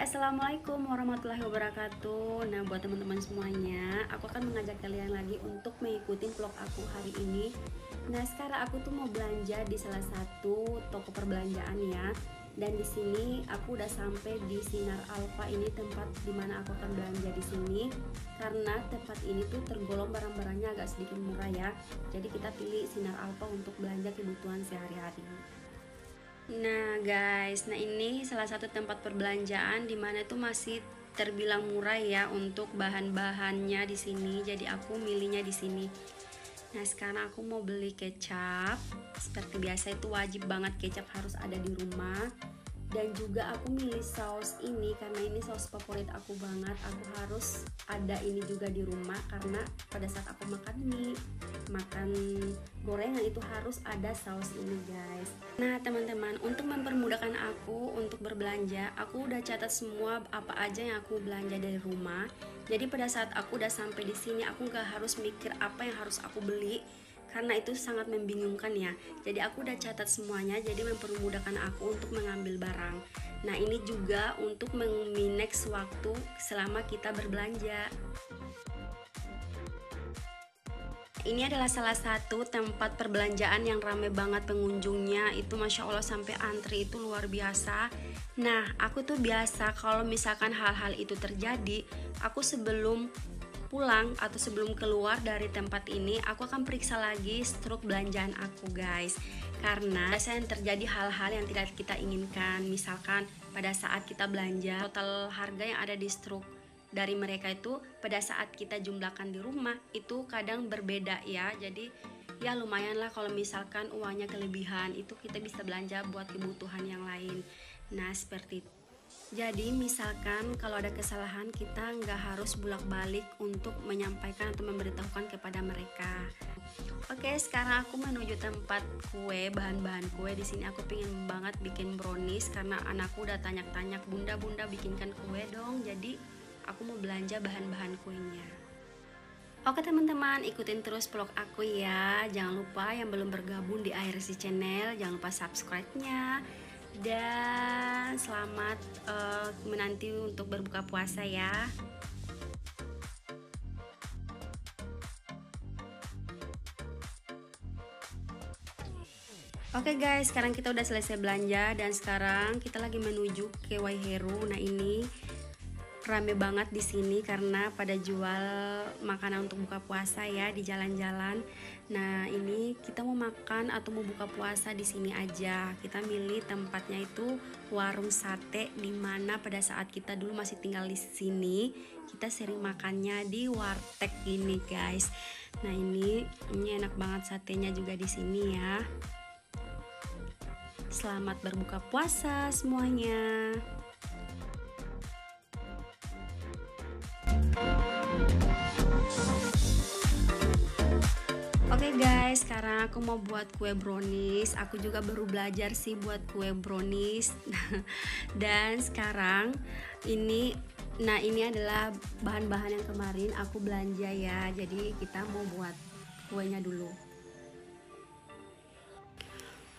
Assalamualaikum warahmatullahi wabarakatuh. Nah, buat teman-teman semuanya, aku akan mengajak kalian lagi untuk mengikuti vlog aku hari ini. Nah, sekarang aku tuh mau belanja di salah satu toko perbelanjaan ya. Dan di sini aku udah sampai di Sinar Alfa, ini tempat dimana aku akan belanja di sini. Karena tempat ini tuh tergolong barang-barangnya agak sedikit murah ya. Jadi kita pilih Sinar Alfa untuk belanja kebutuhan sehari-hari. Nah guys, nah ini salah satu tempat perbelanjaan dimana tuh masih terbilang murah ya untuk bahan-bahannya di sini. Jadi aku milihnya di sini. Nah sekarang aku mau beli kecap. Seperti biasa itu wajib banget kecap harus ada di rumah. Dan juga aku milih saus ini karena ini saus favorit aku banget. Aku harus ada ini juga di rumah karena pada saat aku makan mie, makan gorengan itu harus ada saus ini guys. Nah teman-teman, untuk mempermudahkan aku untuk berbelanja, aku udah catat semua apa aja yang aku belanja dari rumah. Jadi pada saat aku udah sampai di sini, aku gak harus mikir apa yang harus aku beli karena itu sangat membingungkan ya. Jadi aku udah catat semuanya, jadi mempermudahkan aku untuk mengambil barang. Nah ini juga untuk memineks waktu selama kita berbelanja. Ini adalah salah satu tempat perbelanjaan yang ramai banget pengunjungnya. Itu Masya Allah sampai antri itu luar biasa. Nah aku tuh biasa kalau misalkan hal-hal itu terjadi, aku sebelum pulang atau sebelum keluar dari tempat ini, aku akan periksa lagi struk belanjaan aku guys. Karena biasanya terjadi hal-hal yang tidak kita inginkan. Misalkan pada saat kita belanja, total harga yang ada di struk dari mereka itu pada saat kita jumlahkan di rumah itu kadang berbeda ya. Jadi ya lumayan lah kalau misalkan uangnya kelebihan, itu kita bisa belanja buat kebutuhan yang lain. Nah seperti itu. Jadi misalkan kalau ada kesalahan, kita nggak harus bolak-balik untuk menyampaikan atau memberitahukan kepada mereka. Oke, sekarang aku menuju tempat kue, bahan-bahan kue. Di sini aku pengen banget bikin brownies karena anakku udah tanya-tanya, bunda bikinkan kue dong. Jadi aku mau belanja bahan-bahan kuenya. Oke teman-teman, ikutin terus vlog aku ya. Jangan lupa yang belum bergabung di ARC Channel, jangan lupa subscribe-nya. Dan selamat menanti untuk berbuka puasa ya. Oke guys, sekarang kita udah selesai belanja dan sekarang kita lagi menuju ke Waiheru. Nah ini rame banget di sini karena pada jual makanan untuk buka puasa ya di jalan-jalan. Nah ini kita mau makan atau mau buka puasa di sini aja. Kita milih tempatnya itu warung sate, dimana pada saat kita dulu masih tinggal di sini kita sering makannya di warteg gini guys. Nah ini enak banget satenya juga di sini ya. Selamat berbuka puasa semuanya. Oke guys, sekarang aku mau buat kue brownies. Aku juga baru belajar sih buat kue brownies. Dan sekarang ini, nah ini adalah bahan-bahan yang kemarin aku belanja ya. Jadi kita mau buat kuenya dulu.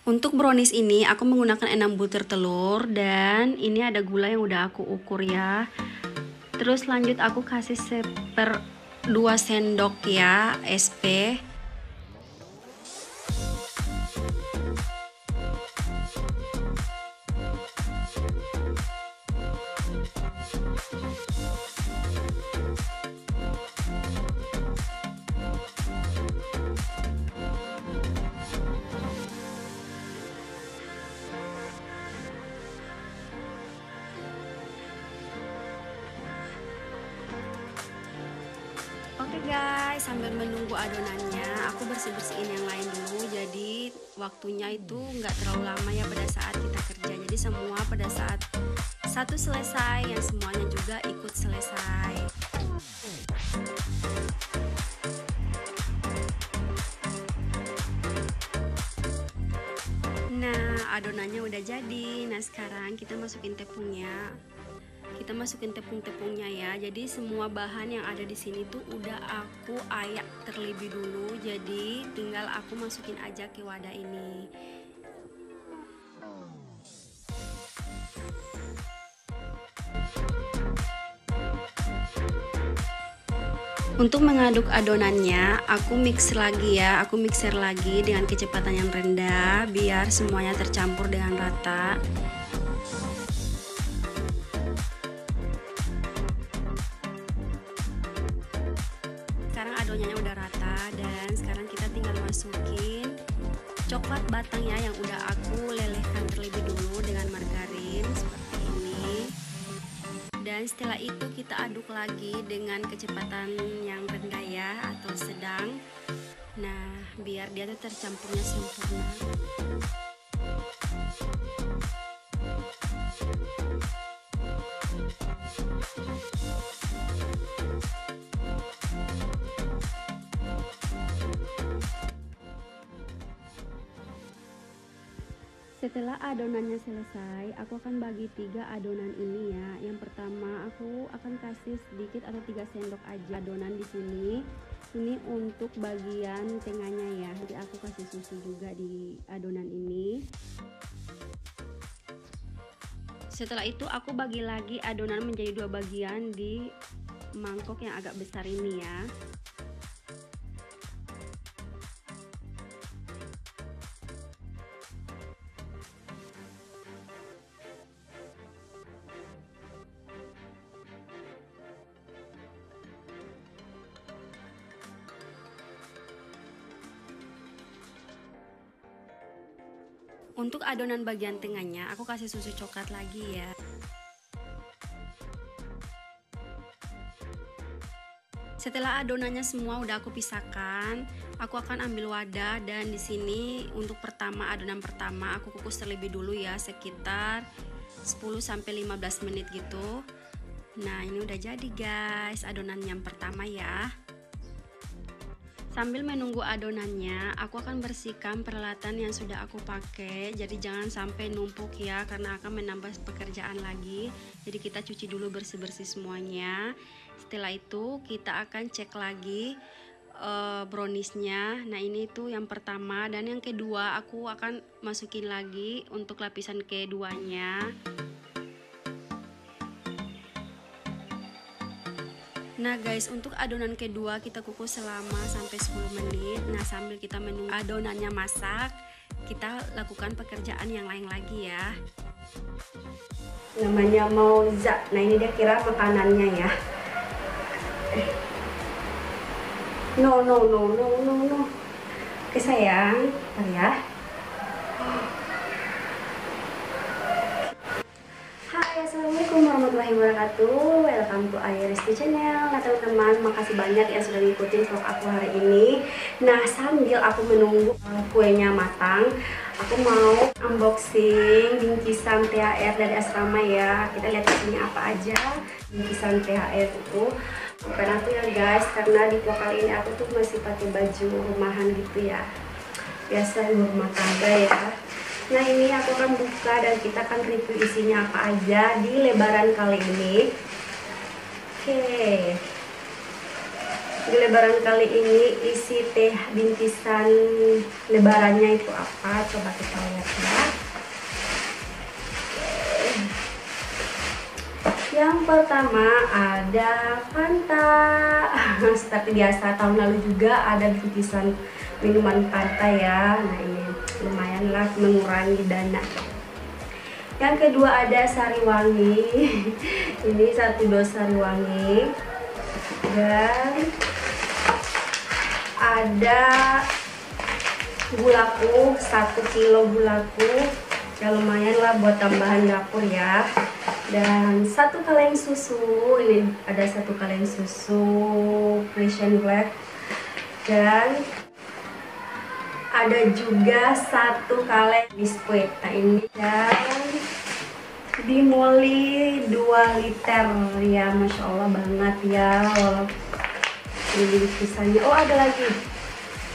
Untuk brownies ini aku menggunakan 6 butir telur dan ini ada gula yang udah aku ukur ya. Terus lanjut aku kasih 1/2 sendok ya SP. Oke guys, sambil menunggu adonannya, aku bersih-bersihin yang lain dulu. Jadi waktunya itu nggak terlalu lama ya pada saat kita kerja. Jadi semua pada saat satu selesai, yang semuanya juga ikut selesai. Nah, adonannya udah jadi. Nah, sekarang kita masukin tepungnya. Kita masukin tepung-tepungnya ya. Jadi semua bahan yang ada di sini tuh udah aku ayak terlebih dulu. Jadi tinggal aku masukin aja ke wadah ini. Untuk mengaduk adonannya, aku mix lagi ya, aku mixer lagi dengan kecepatan yang rendah biar semuanya tercampur dengan rata. Sekarang adonannya udah rata dan sekarang kita tinggal masukin coklat batang ya yang udah aku lelehkan terlebih dulu dengan margarin seperti ini. Dan setelah itu kita aduk lagi dengan kecepatan yang rendah ya atau sedang. Nah, biar dia tuh tercampurnya sempurna. Setelah adonannya selesai, aku akan bagi 3 adonan ini ya. Yang pertama aku akan kasih sedikit atau 3 sendok aja adonan di sini. Ini untuk bagian tengahnya ya. Jadi aku kasih susu juga di adonan ini. Setelah itu aku bagi lagi adonan menjadi 2 bagian di mangkok yang agak besar ini ya. Untuk adonan bagian tengahnya aku kasih susu coklat lagi ya. Setelah adonannya semua udah aku pisahkan, aku akan ambil wadah dan di sini untuk adonan pertama aku kukus terlebih dulu ya sekitar 10-15 menit gitu. Nah, ini udah jadi guys adonan yang pertama ya. Sambil menunggu adonannya, aku akan bersihkan peralatan yang sudah aku pakai. Jadi jangan sampai numpuk ya, karena akan menambah pekerjaan lagi. Jadi kita cuci dulu bersih-bersih semuanya. Setelah itu kita akan cek lagi browniesnya. Nah, ini tuh yang pertama dan yang kedua aku akan masukin lagi untuk lapisan keduanya. Nah guys, untuk adonan kedua kita kukus selama sampai 10 menit. Nah, sambil kita menunggu adonannya masak, kita lakukan pekerjaan yang lain lagi ya. Namanya mauza. Nah, ini dia kira makanannya ya. No. Oke sayang, bentar ya. Assalamualaikum warahmatullahi wabarakatuh. Welcome to Ayaristi Channel. Nah teman-teman, makasih banyak yang sudah ngikutin vlog aku hari ini. Nah, sambil aku menunggu kuenya matang, aku mau unboxing bingkisan THR dari asrama ya. Kita lihat isinya apa aja bingkisan THR itu. Bukan aku ya guys, karena di vlog kali ini aku tuh masih pakai baju rumahan gitu ya, biasa rumah tangga ya. Nah, ini aku akan buka dan kita akan review isinya apa aja di lebaran kali ini. Oke, di lebaran kali ini isi teh bingkisan lebarannya itu apa? Coba kita lihat ya. Yang pertama ada Fanta. Seperti biasa tahun lalu juga ada bingkisan minuman Fanta ya. Nah, ini lumayan lah mengurangi dana. Yang kedua ada Sariwangi. Ini 1 dos Sariwangi. Dan ada gulaku, 1 kilo gulaku. Ya lumayan lah buat tambahan dapur ya. Dan 1 kaleng susu. Ini ada 1 kaleng susu Frisian Black. Dan ada juga 1 kaleng biskuit. Nah, ini dan Bimoli 2 liter ya, Masya Allah banget ya. Ini bingkisannya. Oh, ada lagi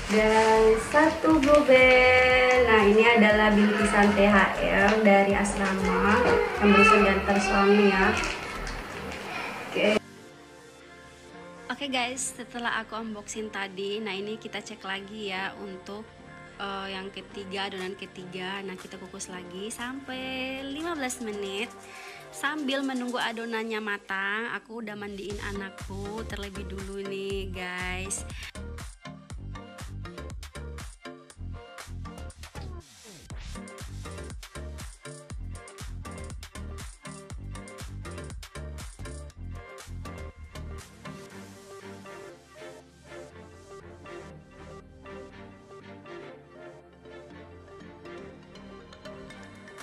dan satu gobel. Nah, ini adalah bingkisan THR dari asrama yang barusan diantar suami ya. Oke guys, setelah aku unboxing tadi, nah ini kita cek lagi ya untuk yang ketiga, adonan ketiga. Nah, kita kukus lagi sampai 15 menit. Sambil menunggu adonannya matang, aku udah mandiin anakku terlebih dulu nih guys.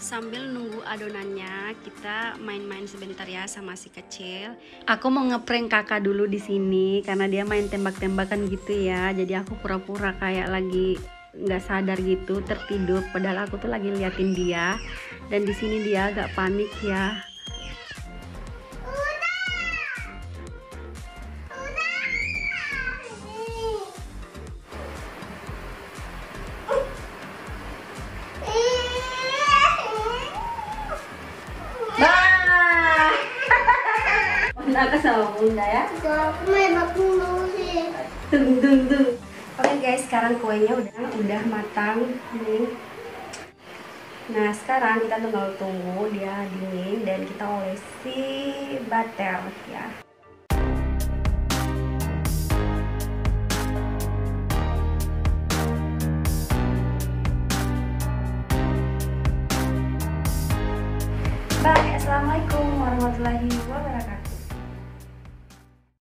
Sambil nunggu adonannya, kita main-main sebentar ya sama si kecil. Aku mau ngeprank kakak dulu di sini karena dia main tembak-tembakan gitu ya. Jadi aku pura-pura kayak lagi nggak sadar gitu, tertidur. Padahal aku tuh lagi liatin dia. Dan di sini dia agak panik ya. Aku sama bunda ya. Aku main bakung dulu sih. Tung. Oke guys, sekarang kuenya udah matang nih. Nah, sekarang kita tinggal tunggu dia dingin dan kita olesi butter ya.